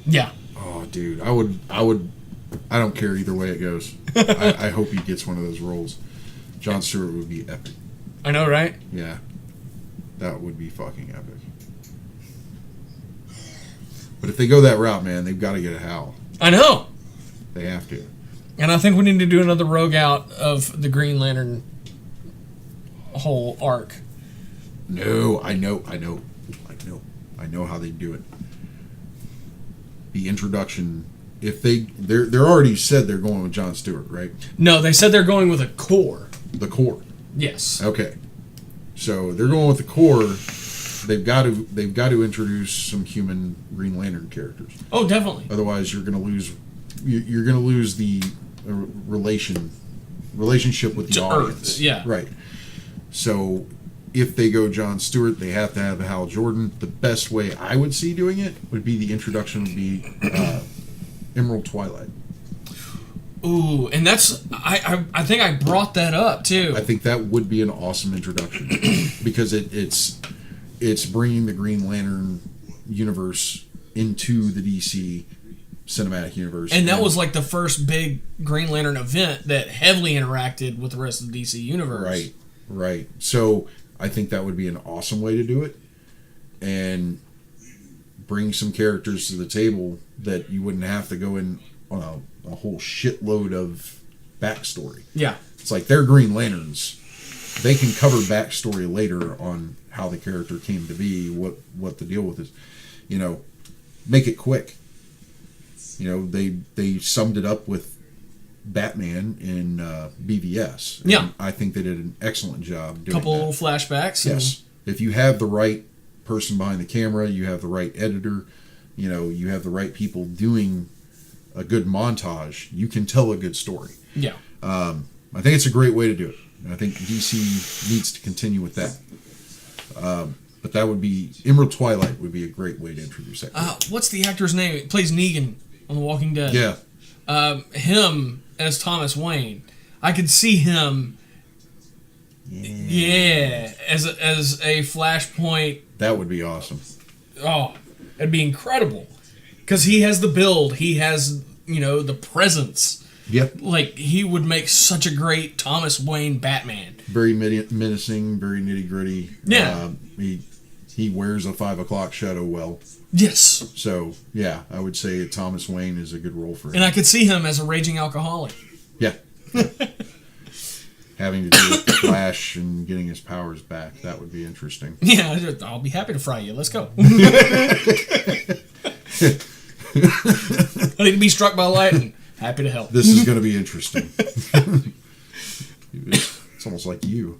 Yeah. Oh, dude, I would. I don't care either way it goes. I hope he gets one of those roles. Jon Stewart would be epic. I know, right? Yeah, that would be fucking epic. But if they go that route, man, they've got to get a Hal. I know. They have to. And I think we need to do another rogue out of the Green Lantern whole arc. No, I know how they do it. The introduction, if they're already said they're going with Jon Stewart, right? No, they said they're going with a core. The core. Yes. Okay. So they're going with the core. They've got to introduce some human Green Lantern characters. Oh, definitely. Otherwise, you're going to lose. You're going to lose the relationship with the To audience. Earth, yeah. Right. So if they go Jon Stewart, they have to have Hal Jordan. The best way I would see doing it would be the introduction would be Emerald Twilight. Ooh, and that's I think I brought that up too. I think that would be an awesome introduction because it's bringing the Green Lantern universe into the DC cinematic universe. And that was like the first big Green Lantern event that heavily interacted with the rest of the DC universe. Right. So I think that would be an awesome way to do it, and bring some characters to the table that you wouldn't have to go in on a whole shitload of backstory. Yeah. It's like they're Green Lanterns. They can cover backstory later on how the character came to be, what the deal with is. Make it quick. They summed it up with Batman in BVS. And Yeah. I think they did an excellent job doing Couple that. little flashbacks. and- Yes. If you have the right person behind the camera, you have the right editor, you have the right people doing a good montage, you can tell a good story. Yeah. I think it's a great way to do it. And I think DC needs to continue with that. But that would be Emerald Twilight would be a great way to introduce that. What's the actor's name? He plays Negan on The Walking Dead. Yeah, Him as Thomas Wayne. I could see him. Yeah, as a Flashpoint. that would be awesome. Oh, it'd be incredible. Because he has the build. He has, the presence. Yep, Like, he would make such a great Thomas Wayne Batman. very menacing, very nitty gritty. Yeah. He wears a 5 o'clock shadow well. Yes. So yeah, I would say Thomas Wayne is a good role for him. And I could see him as a raging alcoholic. Yeah. Having to do with Flash and getting his powers back, that would be interesting. Yeah, I'll be happy to fry you. Let's go. I need to be struck by lightning. Happy to help. This is going to be interesting. It's almost like you.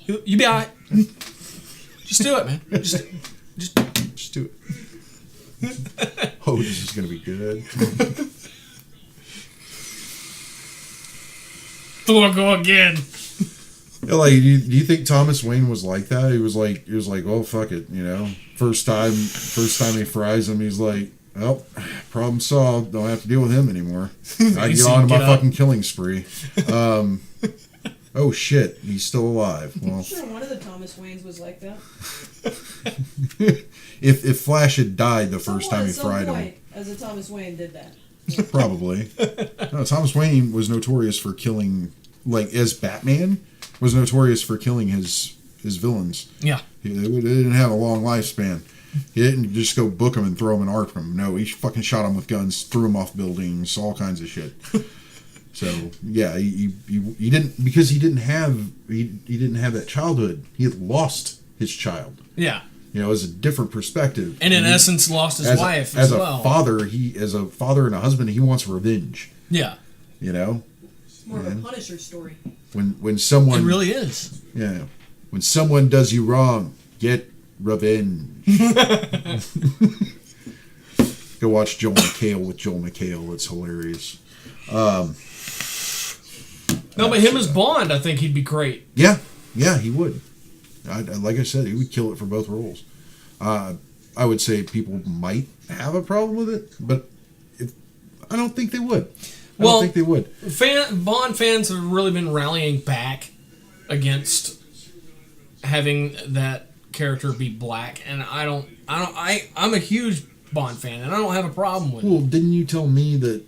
You be alright. Just do it, man. Just Just do it. Oh, this is going to be good. Thor go again. Yeah, like, do you think Thomas Wayne was like that? He was like, oh fuck it, First time he fries him, he's like, well, problem solved. Don't have to deal with him anymore. I get on to my fucking killing spree. Oh shit, he's still alive. Well, I'm sure one of the Thomas Waynes was like that. if Flash had died the first time he fried him, as a Thomas Wayne did that. probably. No, Thomas Wayne was notorious for killing, like as Batman, was notorious for killing his villains. Yeah. They didn't have a long lifespan. He didn't just go book them and throw them in Arkham. No, he fucking shot them with guns, threw them off buildings, all kinds of shit. So yeah, he didn't, because he didn't have that childhood. He had lost his child. Yeah. It was a different perspective. And in essence, lost his wife as well. As a father and a husband, he wants revenge. Yeah. It's more of a Punisher story. When someone, It really is. yeah, when someone does you wrong, get revenge. Go watch Joel McHale with Joel McHale. It's hilarious. No, but him as Bond, I think he'd be great. Yeah, he would. Like I said, he would kill it for both roles. I would say people might have a problem with it, but I don't think they would. I don't think they would. Bond fans have really been rallying back against having that character be black, and I'm a huge Bond fan, and I don't have a problem with it. Well, didn't you tell me that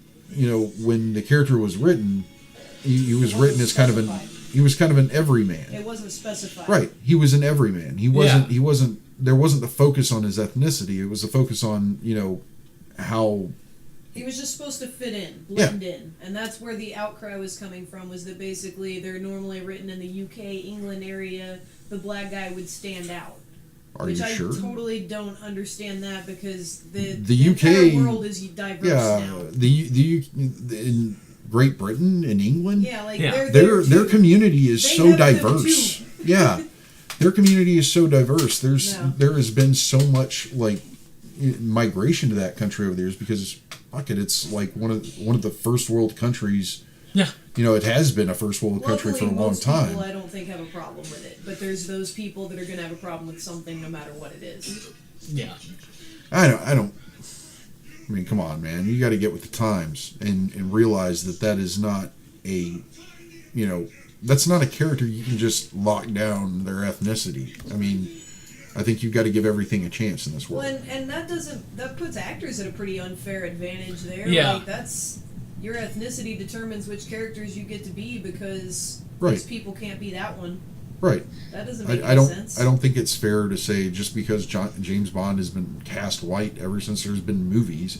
when the character was written, he was written as kind of an everyman. It wasn't specified. Right, he was an everyman. He wasn't. He wasn't. There wasn't the focus on his ethnicity. It was the focus on how. He was just supposed to fit in, blend in, and that's where the outcry was coming from. Was that basically they're normally written in the UK, England area. The black guy would stand out. Are you sure? I totally don't understand that, because the UK entire world is diverse now. In Great Britain and England. Yeah, like their community is so diverse. Yeah, their community is so diverse. There has been so much like migration to that country over the years, because it's like one of the first world countries. Yeah. It has been a first world country for a long time. People, I don't think, have a problem with it, but there's those people that are going to have a problem with something no matter what it is. Yeah. I don't. I mean, come on, man. You got to get with the times and realize that is not that's not a character you can just lock down their ethnicity. I mean, I think you've got to give everything a chance in this world. Well, and that puts actors at a pretty unfair advantage there. Yeah. Like, that's your ethnicity determines which characters you get to be, because Right. these people can't be that one. Right. That doesn't make I any don't. sense. I don't think it's fair to say just because James Bond has been cast white ever since there's been movies,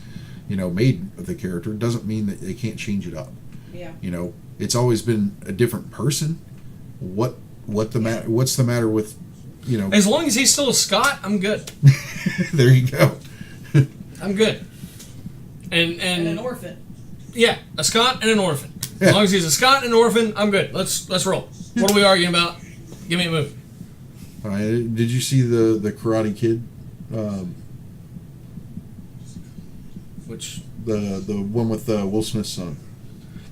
made of the character, doesn't mean that they can't change it up. Yeah. It's always been a different person. What's the matter with, As long as he's still a Scot, I'm good. There you go. I'm good. And an orphan. Yeah, a Scot and an orphan. Yeah. As long as he's a Scot and an orphan, I'm good. Let's roll. What are we arguing about? Give me a movie. Did you see the Karate Kid? Which The one with Will Smith's son.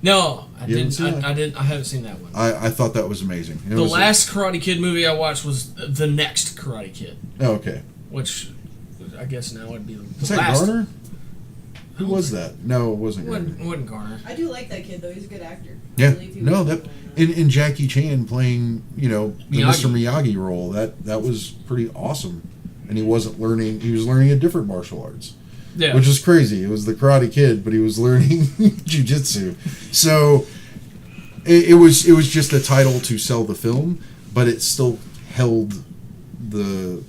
No, I You haven't didn't. seen that? I didn't. I haven't seen that one. I thought that was amazing. It The was last Karate Kid movie I watched was the next Karate Kid, okay. which I guess now would be the Was that last. Garner? Who was that? No, it wasn't Garner. Wasn't Garner. I do like that kid though. He's a good actor. I Yeah, believe he no, was that good in in Jackie Chan playing, the Miyagi. Mr. Miyagi role, that was pretty awesome. And he wasn't learning; he was learning a different martial arts, Yeah. which is crazy. It was the Karate Kid, but he was learning jujitsu. So it was just a title to sell the film, but it still held the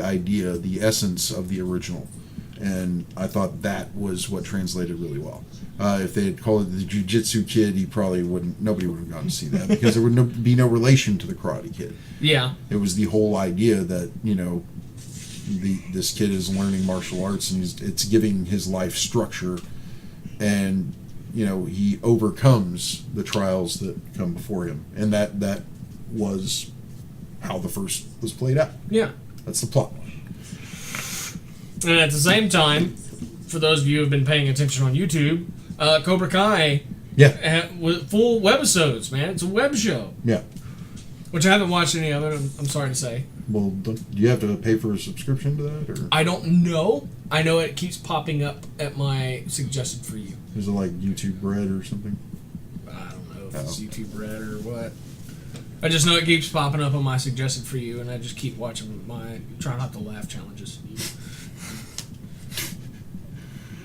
idea, the essence of the original. And I thought that was what translated really well. If they had called it the Jiu-Jitsu Kid, nobody would have gone to see that because there would be no relation to the Karate Kid. Yeah. It was the whole idea that, this kid is learning martial arts and it's giving his life structure, and, he overcomes the trials that come before him. And that was how the first was played out. Yeah. That's the plot. And at the same time, for those of you who have been paying attention on YouTube, Cobra Kai Yeah. with full webisodes, man. It's a web show, Yeah. which I haven't watched any of it. I'm sorry to say. Well, do you have to pay for a subscription to that, or I don't know. I know it keeps popping up at my suggested for you. is it like YouTube Red or something? I don't know if it's Oh. YouTube Red or what. I just know it keeps popping up on my suggested for you, and I just keep watching my try not to laugh challenges.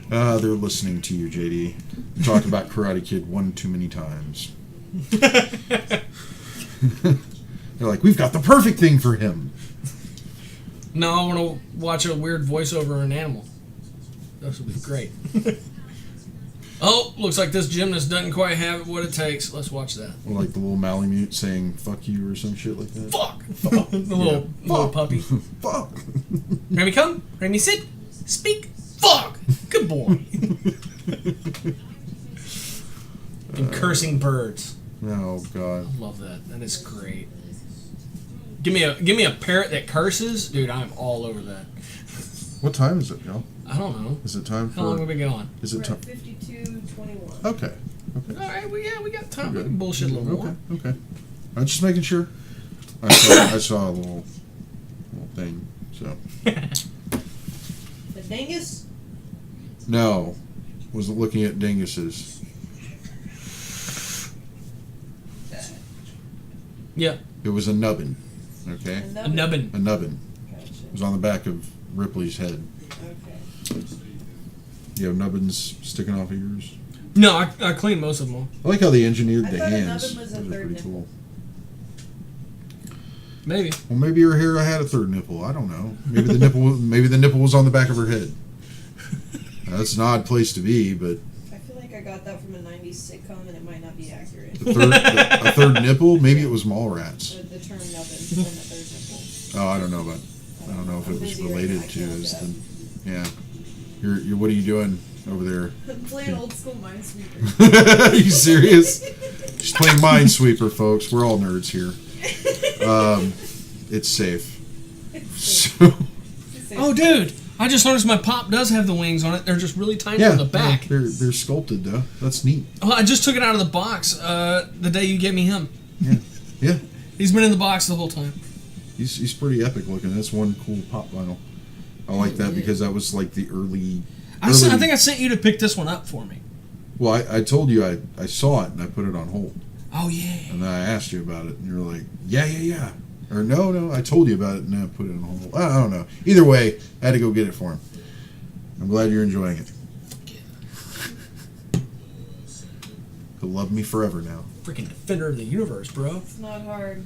They're listening to you, JD. You talked about Karate Kid one too many times. They're like, we've got the perfect thing for him. No, I want to watch a weird voiceover of an animal. That would be great. Oh, looks like this gymnast doesn't quite have what it takes. Let's watch that. Or like the little Malamute saying "fuck you" or some shit like that. Fuck! The little Fuck. puppy. Fuck. Remy, come. Remy, sit. Speak. Fuck! Good boy. And cursing birds. Oh God. I love that. That is great. Give me a parrot that curses, dude. I'm all over that. What time is it, y'all? I don't know. Is it time How long have for? we been going? Is We're it at time? 52:21. Okay. All right, we got time. We Good. can bullshit a little more. Okay. I'm just making sure. I saw a little thing. So The dingus. no, wasn't looking at dinguses. Yeah, It was a nubbin. Okay. a nubbin. A nubbin. Gotcha. It was on the back of Ripley's head. Okay. You have nubbins sticking off of yours. No, I cleaned most of them all. I like how they engineered I the thought a hands. nubbin was a Those are third pretty nipple. cool. Maybe. Well, maybe her hair had a third nipple. I don't know. Maybe the nipple. Maybe the nipple was on the back of her head. That's an odd place to be, but I feel like I got that from a 90s sitcom and it might not be accurate. a third nipple. Maybe it was Mallrats. The term nubbin and the third nipple. Oh, I don't know about. I don't know if it I'm was busy right related now, I to can't as look the. it Yeah. You're. What are you doing over there? I'm playing old school Minesweeper. Are you serious? She's playing Minesweeper, folks. We're all nerds here. It's safe. So, Oh, dude! I just noticed my pop does have the wings on it. They're just really tiny yeah, on the back. they're sculpted though. That's neat. Oh, I just took it out of the box the day you gave me him. Yeah, yeah. He's been in the box the whole time. He's pretty epic looking. That's one cool pop vinyl. I like that because that was like the early. I think I sent you to pick this one up for me. Well, I told you I saw it and I put it on hold, Oh, yeah. and then I asked you about it, and you're like, yeah, or no, I told you about it and I put it on hold. I don't know. Either way, I had to go get it for him. I'm glad you're enjoying it. He'll love me forever now. Freaking defender of the universe, bro. It's not hard.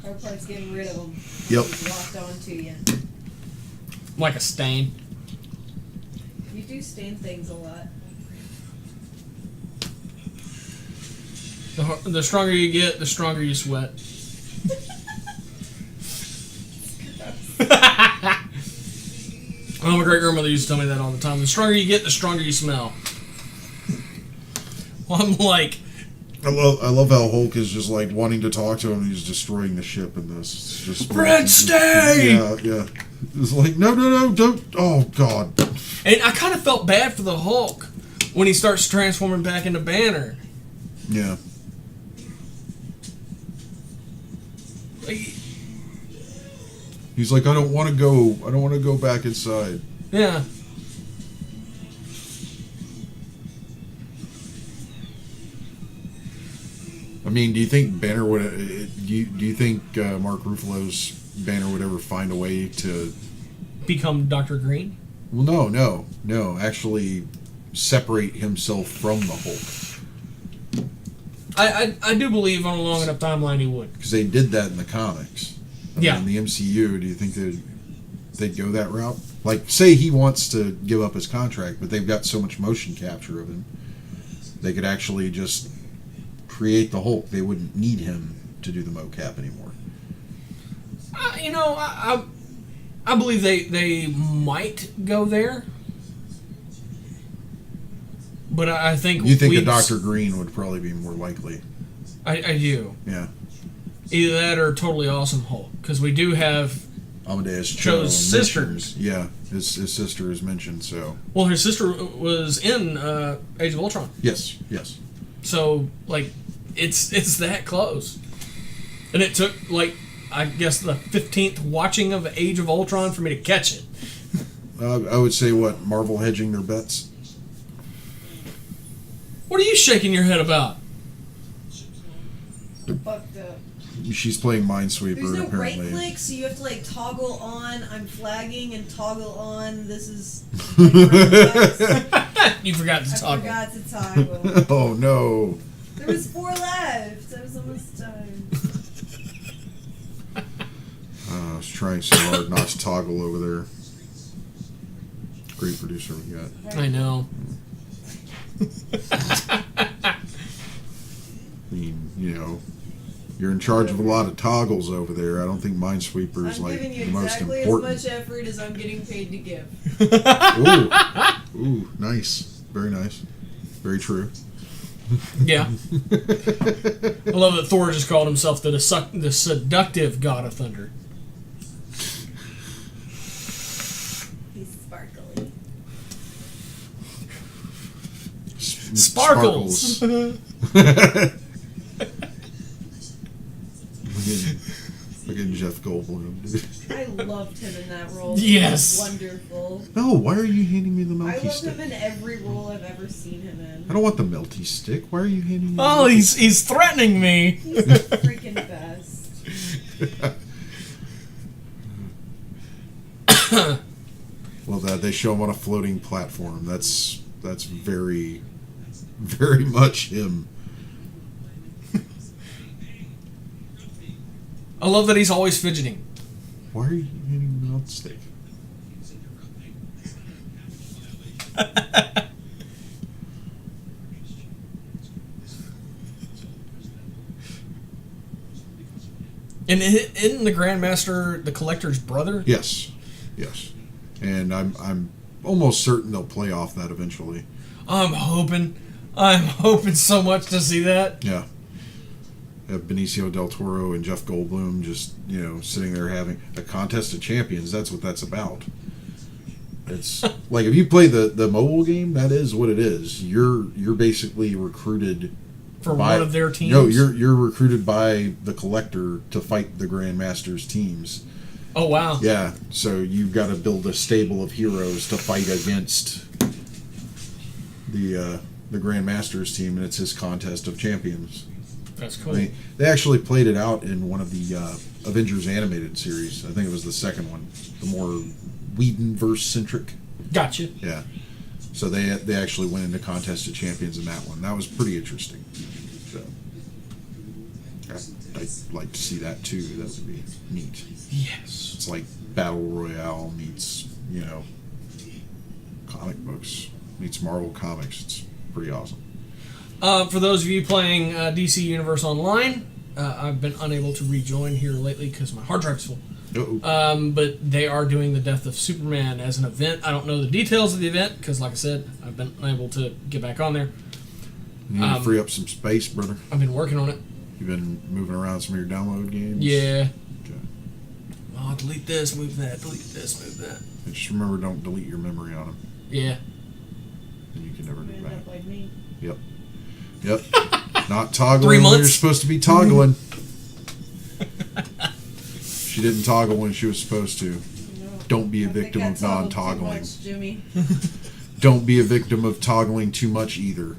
Hard part's getting rid of them. Yep. Locked onto you. Like a stain. You do stain things a lot. The stronger you get, the stronger you sweat. Oh, my great grandmother used to tell me that all the time. The stronger you get, the stronger you smell. Well, I'm like I love how Hulk is just like wanting to talk to him. He's destroying the ship in this. It's just Red, stay! Yeah. It's like no, don't. Oh God. And I kind of felt bad for the Hulk when he starts transforming back into Banner. Yeah. Like, He's like, I don't want to go. I don't want to go back inside. yeah. I mean, do you think Banner would? Do you think Mark Ruffalo's Banner would ever find a way to? Become Dr. Green? Well, no. Actually, separate himself from the Hulk, I do believe on a long enough timeline he would. because they did that in the comics. Yeah. In the MCU, do you think they'd go that route? Like, say he wants to give up his contract, but they've got so much motion capture of him, they could actually just create the Hulk. They wouldn't need him to do the mocap anymore. I believe they might go there. But I think You think a Dr. Green would probably be more likely? I do. Yeah. Either that or Totally Awesome Hulk, because we do have. Amadeus Cho's sister. mentioned- Yeah, his sister is mentioned. So Well, his sister was in Age of Ultron, yes. so like it's that close, and it took like I guess the 15th watching of Age of Ultron for me to catch it. I would say what Marvel hedging their bets. What are you shaking your head about? Fucked up. She's playing Minesweeper There's no right apparently. click, so you have to like toggle on. I'm flagging and toggle on. This is. Like, You forgot to I talk. forgot to toggle. Oh no! There was 4 left. I was almost done. I was trying so hard not to toggle over there. Great producer we got. I know. I mean, you're in charge of a lot of toggles over there. I don't think Minesweeper is I'm like giving you the most exactly as important. much effort as I'm getting paid to give. Ooh, nice, very nice, very true. Yeah. I love that Thor just called himself the seductive god of thunder. He's sparkly. Sparkles. Look at Jeff Goldblum, dude. I loved him in that role. Yes. He was wonderful. No, why are you handing me the I melty loved stick? him in every role I've ever seen him in. I don't want the melty stick. Why are you handing me? Oh, the he's threatening me. He's the freaking best. Well, that they show him on a floating platform. That's very, very much him. I love that he's always fidgeting. Why are you handing me the melty stick? And isn't the Grandmaster the Collector's brother? Yes, and I'm almost certain they'll play off that eventually. I'm hoping so much to see that. Yeah. Have Benicio del Toro and Jeff Goldblum just, sitting there having a contest of champions. That's what that's about. It's like if you play the mobile game, that is what it is. You're basically recruited For by, one of their teams? No, you're recruited by the Collector to fight the Grandmaster's teams. Oh, wow. Yeah, so you've got to build a stable of heroes to fight against the Grandmaster's team, and it's his contest of champions. That's cool. They actually played it out in one of the Avengers animated series. I think it was the second one, the more Whedonverse centric. Gotcha. Yeah. So they actually went into Contest of Champions in that one. That was pretty interesting. So I'd like to see that too. That would be neat. Yes. It's like Battle Royale meets comic books meets Marvel Comics. It's pretty awesome. For those of you playing DC Universe Online, I've been unable to rejoin here lately because my hard drive's full. Uh-oh. But they are doing the Death of Superman as an event. I don't know the details of the event because, like I said, I've been unable to get back on there. You need to free up some space, brother. I've been working on it. You've been moving around some of your download games. Yeah. Okay. Oh, delete this, move that, delete this, move that. And just remember, don't delete your memory on them. Yeah. And you can never get End back. up like me. Yep. Not toggling 3 when you're months? supposed to be toggling. She didn't toggle when she was supposed to. No. Don't be a I think victim I of toggled too non-toggling. much, Jimmy. Don't be a victim of toggling too much either.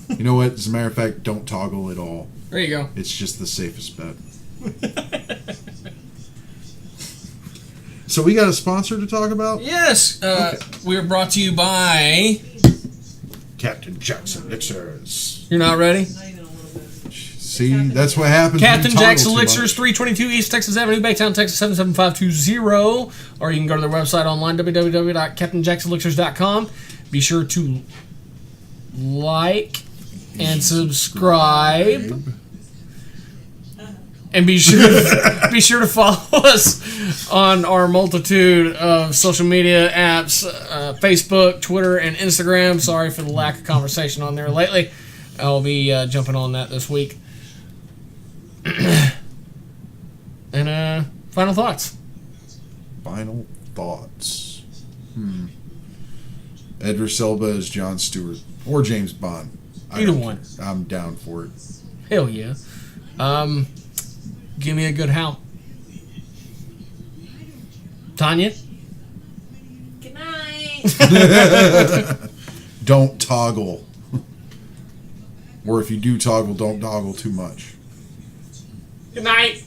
You know what? As a matter of fact, don't toggle at all. There you go. It's just the safest bet. So we got a sponsor to talk about? Yes. Okay. We're brought to you by. Captain Jackson Elixirs. You're not ready? Not even a little bit. See, that's what happens. Captain when you toggle Jack's too Elixirs, much. 322 East Texas Avenue, Baytown, Texas 77520. Or you can go to their website online, www.captainjackselixirs.com. Be sure to like and subscribe. And be sure to follow us on our multitude of social media apps, Facebook, Twitter, and Instagram. Sorry for the lack of conversation on there lately. I'll be jumping on that this week. And final thoughts. Final thoughts. Idris Elba as Jon Stewart or James Bond. I Either don't one. care. I'm down for it. Hell yeah. Give me a good how. Tanya? Good night. Don't toggle. Or if you do toggle, don't toggle too much. Good night.